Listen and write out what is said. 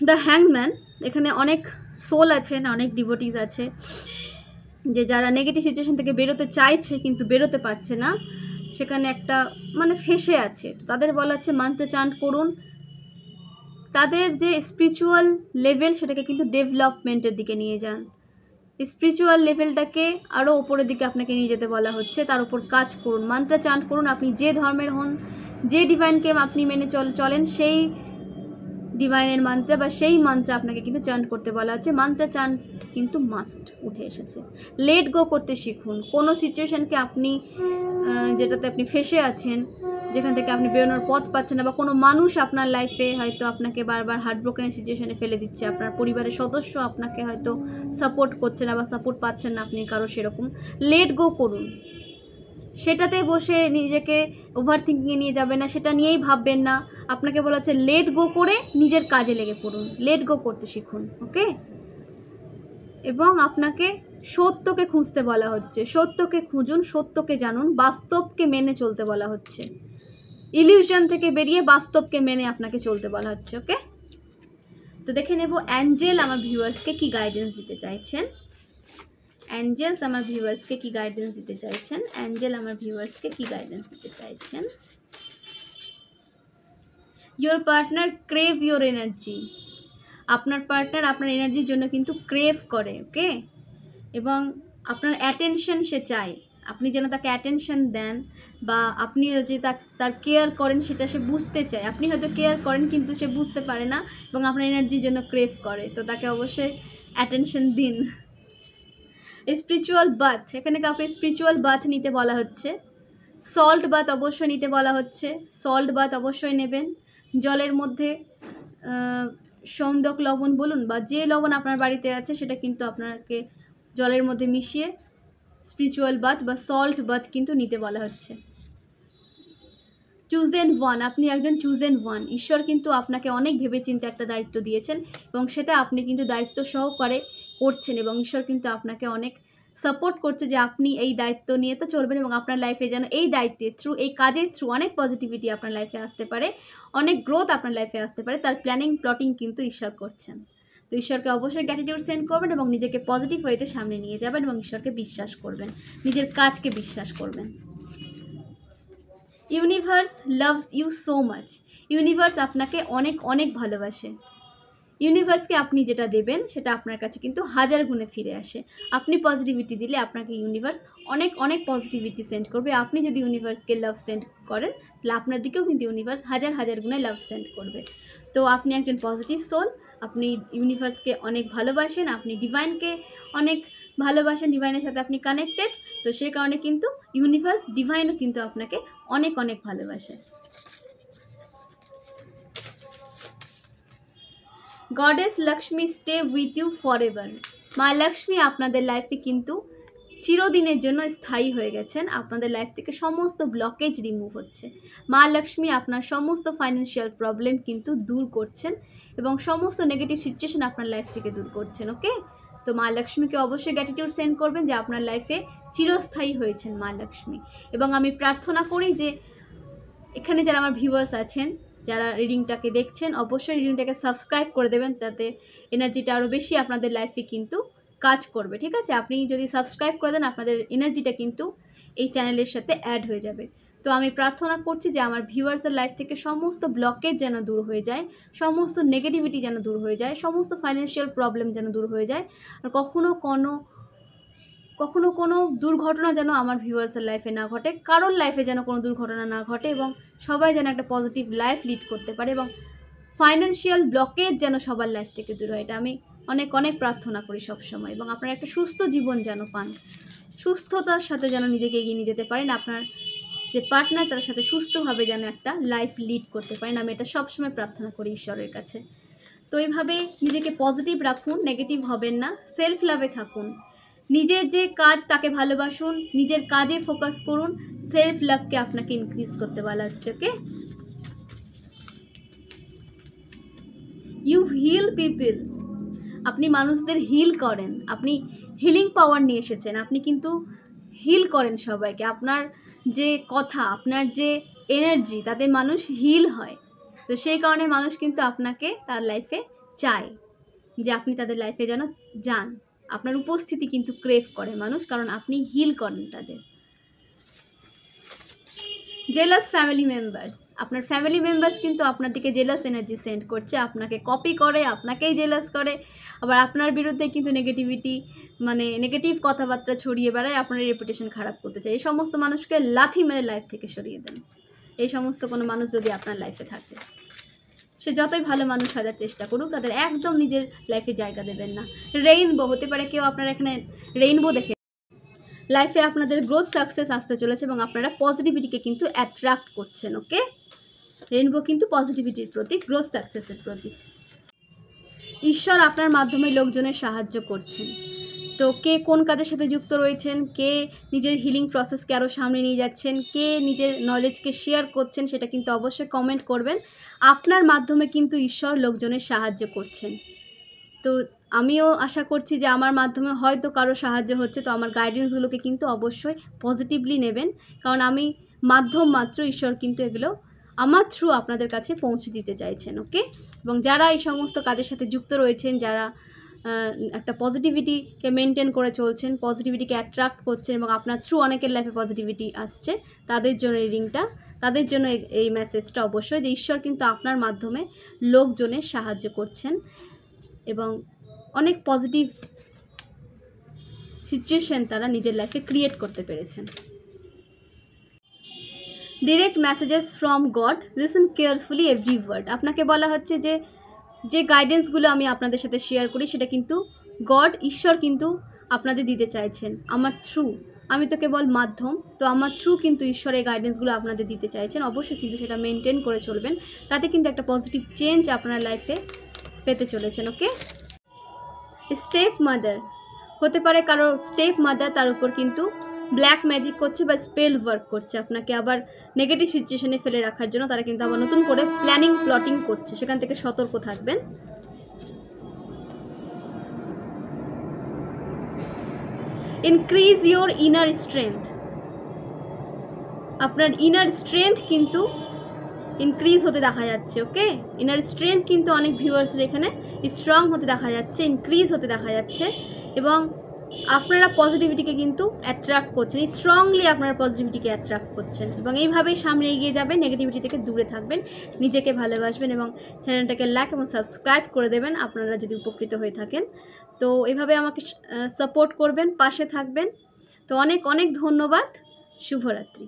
The হ্যাংম্যান, এখানে অনেক soul আছেন, অনেক ডিভোটিস আছে যে যারা নেগেটিভ সিচুয়েশন থেকে বেরোতে চাইছে কিন্তু বেরোতে পারছে না, সেখানে একটা মানে ফেঁসে আছে। তো তাদের বলা হচ্ছে মান্ত্র চান্ট করুন, তাদের যে স্পিরিচুয়াল লেভেল সেটাকে কিন্তু ডেভেলপমেন্টের দিকে নিয়ে যান। স্পিরিচুয়াল লেভেলটাকে আরও ওপরের দিকে আপনাকে নিয়ে যেতে বলা হচ্ছে, তার উপর কাজ করুন, মান্ত্র চান্ট করুন। আপনি যে ধর্মের হন, যে ডিভাইনকে আপনি মেনে চলেন, সেই ডিভাইনের মন্ত্র বা সেই মন্ত্র আপনাকে কিন্তু চান্ট করতে বলা হচ্ছে। মন্ত্র চান্ট কিন্তু মাস্ট উঠে এসেছে। লেট গো করতে শিখুন। কোনো সিচুয়েশনকে আপনি যেটাতে আপনি ফেসে আছেন, যেখান থেকে আপনি বেরোনোর পথ পাচ্ছেন না, বা কোনো মানুষ আপনার লাইফে হয়তো আপনাকে বারবার হার্টব্রোকেনের সিচুয়েশনে ফেলে দিচ্ছে, আপনার পরিবারের সদস্য আপনাকে হয়তো সাপোর্ট করছে না বা সাপোর্ট পাচ্ছেন না আপনি কারো, সেরকম লেট গো করুন। সেটাতে বসে নিজেকে ওভার থিঙ্কিংয়ে নিয়ে যাবেন না, সেটা নিয়েই ভাববেন না। আপনাকে বলা হচ্ছে লেট গো করে নিজের কাজে লেগে পড়ুন, লেট গো করতে শিখুন। ওকে, এবং আপনাকে সত্যকে খুঁজতে বলা হচ্ছে। সত্যকে খুঁজুন, সত্যকে জানুন, বাস্তবকে মেনে চলতে বলা হচ্ছে। ইলিউশন থেকে বেরিয়ে বাস্তবকে মেনে আপনাকে চলতে বলা হচ্ছে। ওকে, তো দেখে নেব অ্যাঞ্জেল আমার ভিউয়ার্সকে কি গাইডেন্স দিতে চাইছেন। অ্যাঞ্জেলস আমার ভিউয়ার্সকে কি গাইডেন্স দিতে চাইছেন। অ্যাঞ্জেল আমার ভিউয়ার্সকে কি গাইডেন্স দিতে চাইছেন। Your partner crave your energy. আপনার পার্টনার আপনার এনার্জির জন্য কিন্তু ক্রেভ করে। ওকে, এবং আপনার অ্যাটেনশন সে চায়, আপনি যেন তাকে অ্যাটেনশন দেন, বা আপনি যে তার কেয়ার করেন সেটা সে বুঝতে চায়। আপনি হয়তো কেয়ার করেন কিন্তু সে বুঝতে পারে না এবং আপনার এনার্জির জন্য ক্রেভ করে, তো তাকে অবশ্যই অ্যাটেনশন দিন। স্পিরিচুয়াল বাথ, এখানে কাউকে স্পিরিচুয়াল বাথ নিতে বলা হচ্ছে। সল্ট বাথ অবশ্যই নিতে বলা হচ্ছে, সল্ট বাথ অবশ্যই নেবেন। জলের মধ্যে সন্দক লবণ বলুন বা যে লবণ আপনার বাড়িতে আছে সেটা কিন্তু আপনাকে জলের মধ্যে মিশিয়ে স্পিরিচুয়াল বাথ বা সল্ট বাথ কিন্তু নিতে বলা হচ্ছে। চুজেন ওয়ান, আপনি একজন চুজেন ওয়ান। ঈশ্বর কিন্তু আপনাকে অনেক ভেবেচিন্তে একটা দায়িত্ব দিয়েছেন এবং সেটা আপনি কিন্তু দায়িত্ব সহকারে করছেন, এবং ঈশ্বর কিন্তু আপনাকে অনেক সাপোর্ট করছে যে আপনি এই দায়িত্ব নিয়ে তো চলবেন, এবং আপনার লাইফে যেন এই দায়িত্বের থ্রু, এই কাজের থ্রু অনেক পজিটিভিটি আপনার লাইফে আসতে পারে, অনেক গ্রোথ আপনার লাইফে আসতে পারে, তার প্ল্যানিং প্লটিং কিন্তু ঈশ্বর করছেন। তো ঈশ্বরকে অবশ্যই গ্র্যাটিটিউড সেন্ড করবেন এবং নিজেকে পজিটিভ ওয়েতে সামনে নিয়ে যাবেন এবং ঈশ্বরকে বিশ্বাস করবেন, নিজের কাজকে বিশ্বাস করবেন। Universe loves you so much. Universe আপনাকে অনেক অনেক ভালোবাসে। ইউনিভার্সকে আপনি যেটা দেবেন সেটা আপনার কাছে কিন্তু হাজার গুণে ফিরে আসে। আপনি পজিটিভিটি দিলে আপনাকে ইউনিভার্স অনেক অনেক পজিটিভিটি সেন্ড করবে। আপনি যদি ইউনিভার্সকে লাভ সেন্ড করেন তাহলে আপনার দিকেও কিন্তু ইউনিভার্স হাজার হাজার গুণে লাভ সেন্ড করবে। তো আপনি একজন পজিটিভ সোল, আপনি ইউনিভার্সকে অনেক ভালোবাসেন, আপনি ডিভাইনকে অনেক ভালোবাসেন, ডিভাইনের সাথে আপনি কানেক্টেড। তো সেই কারণে কিন্তু ইউনিভার্স, ডিভাইনও কিন্তু আপনাকে অনেক অনেক ভালোবাসে। Goddess Lakshmi stay with you forever. মা লক্ষ্মী আপনাদের লাইফে কিন্তু চিরদিনের জন্য স্থায়ী হয়ে গেছেন। আপনাদের লাইফ থেকে সমস্ত ব্লকেজ রিমুভ হচ্ছে। মা লক্ষ্মী আপনার সমস্ত ফাইন্যান্সিয়াল প্রবলেম কিন্তু দূর করছেন এবং সমস্ত নেগেটিভ সিচুয়েশন আপনার লাইফ থেকে দূর করছেন। ওকে, তো মা লক্ষ্মীকে অবশ্যই গ্র্যাটিটিউড সেন্ড করবেন যে আপনার লাইফে চিরস্থায়ী হয়েছেন মা লক্ষ্মী। এবং আমি প্রার্থনা করি যে এখানে যারা আমার ভিউয়ার্স আছেন, যারা রিডিংটাকে দেখছেন, অবশ্যই রিডিংটাকে সাবস্ক্রাইব করে দেবেন, তাতে এনার্জিটা আরও বেশি আপনাদের লাইফে কিন্তু কাজ করবে। ঠিক আছে, আপনি যদি সাবস্ক্রাইব করে দেন আপনাদের এনার্জিটা কিন্তু এই চ্যানেলের সাথে অ্যাড হয়ে যাবে। তো আমি প্রার্থনা করছি যে আমার ভিউয়ার্সের লাইফ থেকে সমস্ত ব্লকেজ যেন দূর হয়ে যায়, সমস্ত নেগেটিভিটি যেন দূর হয়ে যায়, সমস্ত ফাইন্যান্সিয়াল প্রবলেম যেন দূর হয়ে যায়, আর কখনো কোনো দুর্ঘটনা যেন আমার ভিউয়ার্সের লাইফে না ঘটে, কারোর লাইফে যেন কোনো দুর্ঘটনা না ঘটে, এবং সবাই যেন একটা পজিটিভ লাইফ লিড করতে পারে, এবং ফাইন্যান্সিয়াল ব্লকেজ যেন সবার লাইফ থেকে দূর হয়। এটা আমি অনেক অনেক প্রার্থনা করি সবসময়। এবং আপনারা একটা সুস্থ জীবন যেন পান, সুস্থতার সাথে যেন নিজেকে এগিয়ে নিয়ে যেতে পারেন, আপনার যে পার্টনার তার সাথে সুস্থভাবে যেন একটা লাইফ লিড করতে পারেন। আমি এটা সবসময় প্রার্থনা করি ঈশ্বরের কাছে। তো এইভাবে নিজেকে পজিটিভ রাখুন, নেগেটিভ হবেন না, সেলফ লাভে থাকুন, নিজের যে কাজ তাকে ভালোবাসুন, নিজের কাজে ফোকাস করুন, সেলফ লাভকে আপনাকে ইনক্রিজ করতে বলা হচ্ছে। ওকে, ইউ হিল পিপল। আপনি মানুষদের হিল করেন, আপনি হিলিং পাওয়ার নিয়ে এসেছেন, আপনি কিন্তু হিল করেন সবাইকে। আপনার যে কথা, আপনার যে এনার্জি, তাতে মানুষ হিল হয়। তো সেই কারণে মানুষ কিন্তু আপনাকে তার লাইফে চায় যে আপনি তাদের লাইফে যেন যান। আপনার উপস্থিতি কিন্তু ক্রেভ করে মানুষ, কারণ আপনি হিল করেন তাদের। জেলাস ফ্যামিলি মেম্বার্স, আপনার ফ্যামিলি মেম্বার্স কিন্তু আপনার দিকে জেলাস এনার্জি সেন্ড করছে, আপনাকে কপি করে, আপনাকেই জেলাস করে, আবার আপনার বিরুদ্ধে কিন্তু নেগেটিভিটি মানে নেগেটিভ কথাবার্তা ছড়িয়ে বেড়ায়, আপনার রেপুটেশন খারাপ করতে চায়। এই সমস্ত মানুষকে লাথি মেরে লাইফ থেকে সরিয়ে দেন। এই সমস্ত কোনো মানুষ যদি আপনার লাইফে থাকে, সে যতই ভালো মানুষ সাজার চেষ্টা করুক, তাদের একদম নিজের লাইফে জায়গা দেবেন না। রেইনবো হতে পারে কেউ আপনার এখানে রেইনবো দেখে লাইফে আপনাদের গ্রোথ সাকসেস আসতে চলেছে এবং আপনারা পজিটিভিটিকে কিন্তু অ্যাট্রাক্ট করছেন। ওকে, রেইনবো কিন্তু পজিটিভিটির প্রতীক, গ্রোথ সাকসেসের প্রতীক। ঈশ্বর আপনার মাধ্যমে লোকজনের সাহায্য করছেন। তো কে কোন কাজের সাথে যুক্ত রয়েছেন, কে নিজের হিলিং প্রসেসকে আরও সামনে নিয়ে যাচ্ছেন, কে নিজের নলেজকে শেয়ার করছেন, সেটা কিন্তু অবশ্যই কমেন্ট করবেন। আপনার মাধ্যমে কিন্তু ঈশ্বর লোকজনের সাহায্য করছেন। তো আমিও আশা করছি যে আমার মাধ্যমে হয়তো কারো সাহায্য হচ্ছে। তো আমার গাইডেন্সগুলোকে কিন্তু অবশ্যই পজিটিভলি নেবেন, কারণ আমি মাধ্যম মাত্র, ঈশ্বর কিন্তু এগুলো আমার থ্রু আপনাদের কাছে পৌঁছে দিতে চাইছেন। ওকে, এবং যারা এই সমস্ত কাজের সাথে যুক্ত রয়েছেন, যারা একটা পজিটিভিটিকে মেনটেন করে চলছেন, পজিটিভিটিকে অ্যাট্রাক্ট করছেন এবং আপনার থ্রু অনেকের লাইফে পজিটিভিটি আসছে, তাদের জন্য এই রিংটা, তাদের জন্য এই মেসেজটা অবশ্যই, যে ঈশ্বর কিন্তু আপনার মাধ্যমে লোকজনের সাহায্য করছেন এবং অনেক পজিটিভ সিচুয়েশন তারা নিজের লাইফে ক্রিয়েট করতে পেরেছেন। Direct messages from God, listen carefully every word. আপনাকে বলা হচ্ছে যে গাইডেন্সগুলো আমি আপনাদের সাথে শেয়ার করি, সেটা কিন্তু গড, ঈশ্বর কিন্তু আপনাদের দিতে চাইছেন আমার থ্রু। আমি তো কেবল মাধ্যম, তো আমার থ্রু কিন্তু ঈশ্বর এই গাইডেন্সগুলো আপনাদের দিতে চাইছেন। অবশ্যই কিন্তু সেটা মেনটেন করে চলবেন, তাতে কিন্তু একটা পজিটিভ চেঞ্জ আপনার লাইফে পেতে চলেছেন। ওকে, স্টেপ মাদার হতে পারে কারো স্টেপ মাদার তার উপর কিন্তু ব্ল্যাক ম্যাজিক করছে বা স্পেল ওয়ার্ক করছে, আপনাকে আবার নেগেটিভ সিচুয়েশনে ফেলে রাখার জন্য তারা কিন্তু আবার নতুন করে প্ল্যাটিং করছে, সেখান থেকে সতর্ক থাকবেন। ইনক্রিজ ইয়োর ইনার স্ট্রেংথ, আপনার ইনার স্ট্রেংথ কিন্তু ইনক্রিজ হতে দেখা যাচ্ছে। ওকে, ইনার স্ট্রেংথ কিন্তু অনেক ভিউয়ার্সের এখানে স্ট্রং হতে দেখা যাচ্ছে, ইনক্রিজ হতে দেখা যাচ্ছে এবং আপনারা পজিটিভিটিকে কিন্তু অ্যাট্রাক্ট করছেন, স্ট্রংলি আপনারা পজিটিভিটিকে অ্যাট্রাক্ট করছেন এবং এইভাবেই সামনে এগিয়ে যাবেন, নেগেটিভিটি থেকে দূরে থাকবেন, নিজেকে ভালোবাসবেন এবং চ্যানেলটাকে লাইক এবং সাবস্ক্রাইব করে দেবেন আপনারা যদি উপকৃত হয়ে থাকেন। তো এইভাবে আমাকে সাপোর্ট করবেন, পাশে থাকবেন। তো অনেক অনেক ধন্যবাদ, শুভরাত্রি।